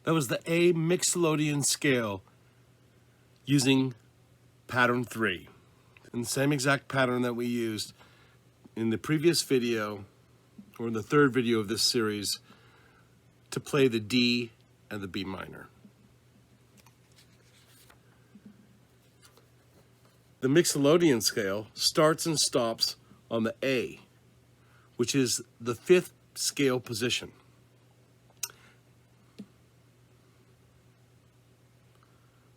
That was the A Mixolydian Scale using pattern 3. And the same exact pattern that we used in the previous video, or in the third video of this series, to play the D and the B minor. The Mixolydian scale starts and stops on the A, which is the 5th scale position.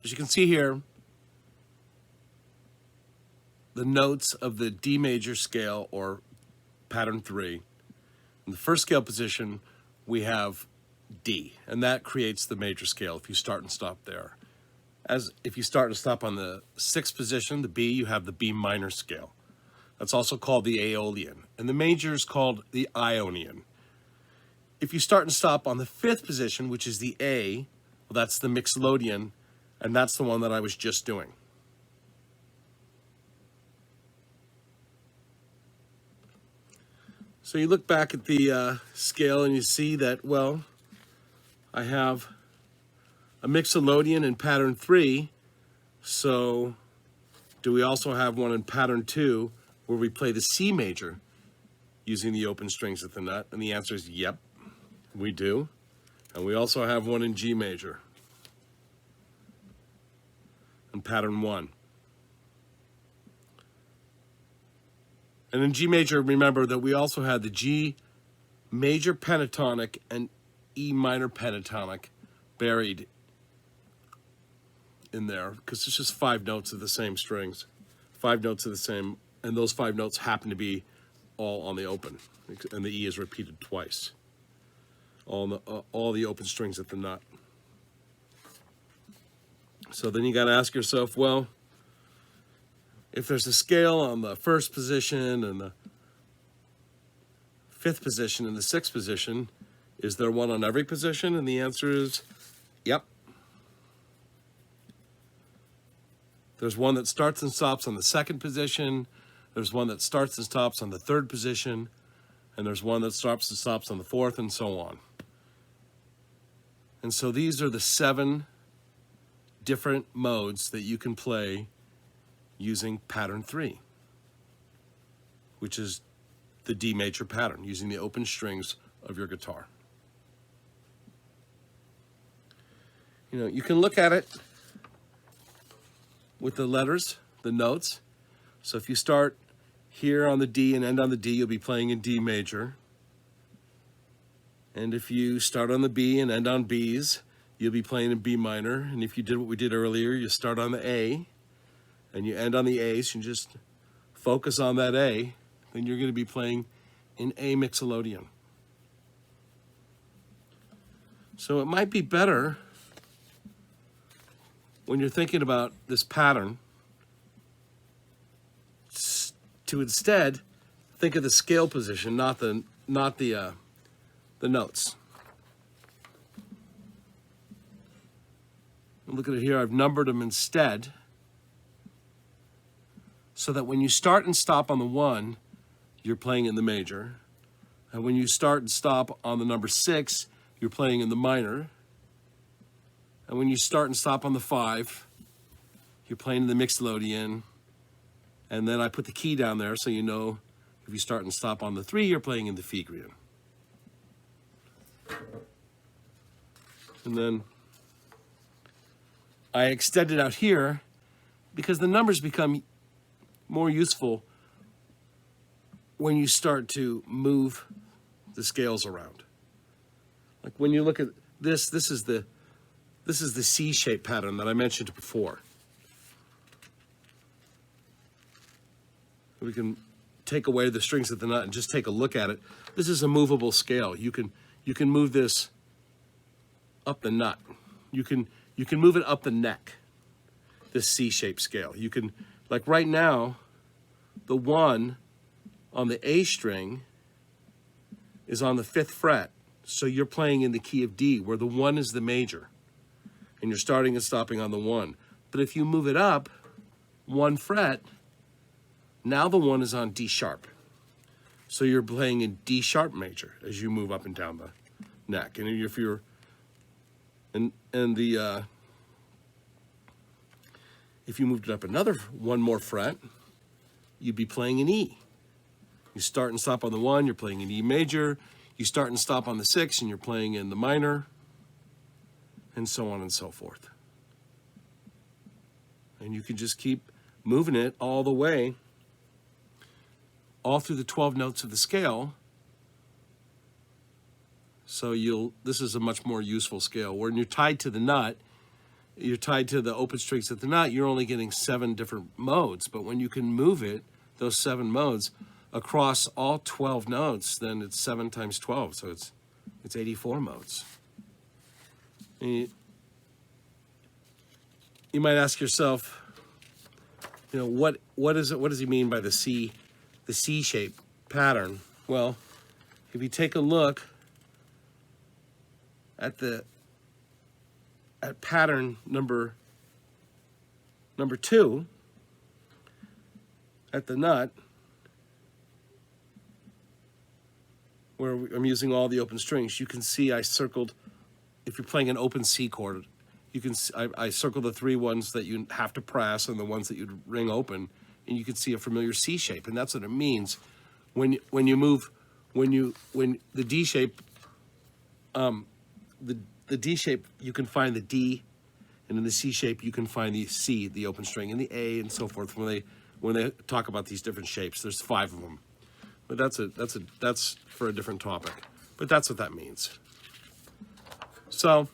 As you can see here, the notes of the D major scale, or pattern 3. In the first scale position, we have D, and that creates the major scale if you start and stop there. As if you start and stop on the 6th position, the B, you have the B minor scale. That's also called the Aeolian, and the major is called the Ionian. If you start and stop on the 5th position, which is the A, well, that's the Mixolydian, and that's the one that I was just doing. So you look back at the scale and you see that, well, I have a Mixolydian in pattern 3, so do we also have one in pattern 2 where we play the C major using the open strings at the nut? And the answer is yep, we do. And we also have one in G major in pattern 1. And in G major, remember that we also had the G major pentatonic and E minor pentatonic buried in there, because it's just 5 notes of the same strings, 5 notes of the same, and those 5 notes happen to be all on the open, and the E is repeated twice. All the open strings at the nut. So then you got to ask yourself, well, if there's a scale on the 1st position and the 5th position and the 6th position, is there one on every position? And the answer is yep. There's one that starts and stops on the 2nd position, there's one that starts and stops on the 3rd position, and there's one that starts and stops on the 4th, and so on. And so these are the 7 different modes that you can play using pattern 3, which is the D major pattern, using the open strings of your guitar. You know, you can look at it with the letters, the notes. So if you start here on the D and end on the D, you'll be playing in D major. And if you start on the B and end on B's, you'll be playing in B minor. And if you did what we did earlier, you start on the A and you end on the A, so you just focus on that A, then you're going to be playing in A Mixolydian. So it might be better when you're thinking about this pattern to instead think of the scale position, not the notes. Look at it here, I've numbered them instead, so that when you start and stop on the 1, you're playing in the major. And when you start and stop on the number 6, you're playing in the minor. And when you start and stop on the 5, you're playing in the Mixolydian. And then I put the key down there so you know if you start and stop on the 3, you're playing in the Phrygian. And then I extend it out here because the numbers become more useful when you start to move the scales around. Like when you look at this, this is the C-shaped pattern that I mentioned before. We can take away the strings of the nut and just take a look at it. This is a movable scale. You can move this up the nut. You can move it up the neck. This C-shaped scale. You can, like right now, the 1 on the A string is on the 5th fret. So you're playing in the key of D, where the 1 is the major. And you're starting and stopping on the 1. But if you move it up 1 fret, now the 1 is on D sharp. So you're playing in D sharp major as you move up and down the neck. And if you're if you moved it up another 1 more fret, you'd be playing in E. You start and stop on the 1, you're playing in E major. You start and stop on the 6, and you're playing in the minor, and so on and so forth. And you can just keep moving it all the way, all through the 12 notes of the scale. So this is a much more useful scale. When you're tied to the nut, you're tied to the open strings at the nut, you're only getting 7 different modes. But when you can move it, those 7 modes, across all 12 notes, then it's 7 times 12, so it's 84 modes. And you might ask yourself, what does he mean by the C-shaped pattern? Well, if you take a look at pattern number 2 at the nut, where I'm using all the open strings, you can see I circled, if you're playing an open C chord, you can see, I circled the 3 ones that you have to press and the ones that you'd ring open, and you can see a familiar C shape, and that's what it means when the D shape, the D shape, you can find the D, and in the C shape you can find the C, the open string, and the A, and so forth. When they talk about these different shapes, there's 5 of them. But that's for a different topic. But that's what that means. So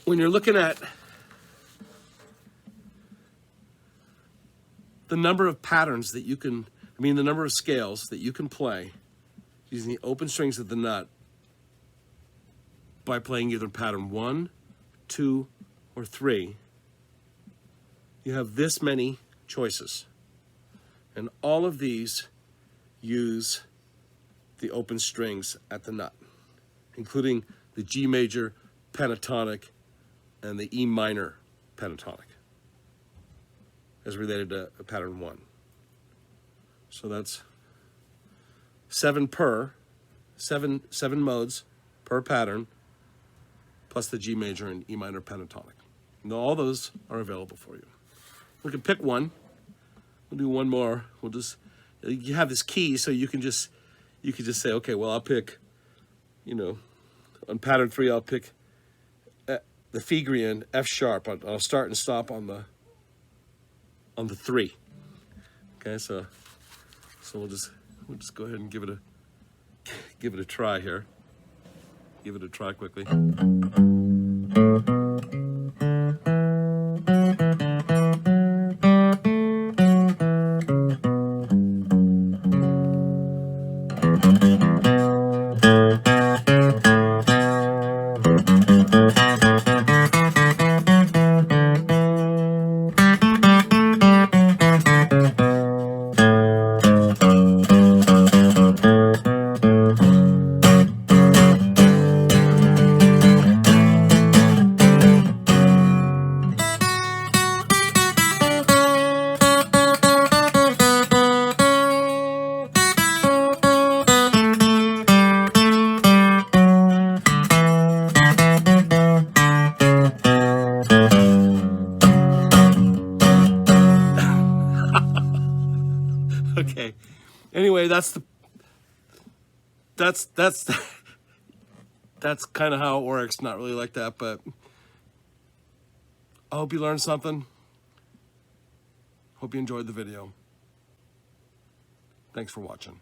when you're looking at the number of patterns that the number of scales that you can play using the open strings of the nut by playing either pattern 1, 2, or 3, you have this many choices. And all of these use the open strings at the nut, including the G major pentatonic and the E minor pentatonic, as related to pattern 1. So that's 7 modes per pattern, plus the G major and E minor pentatonic. And all those are available for you. We can pick one. We'll do one more. You have this key, so you can just say, okay, well, I'll pick, on pattern 3, I'll pick the Phrygian F sharp. I'll start and stop on the 3. Okay, so we'll just go ahead and give it a try here. Give it a try quickly. Okay. Anyway, that's that's that's kind of how it works. Not really like that, but I hope you learned something. Hope you enjoyed the video. Thanks for watching.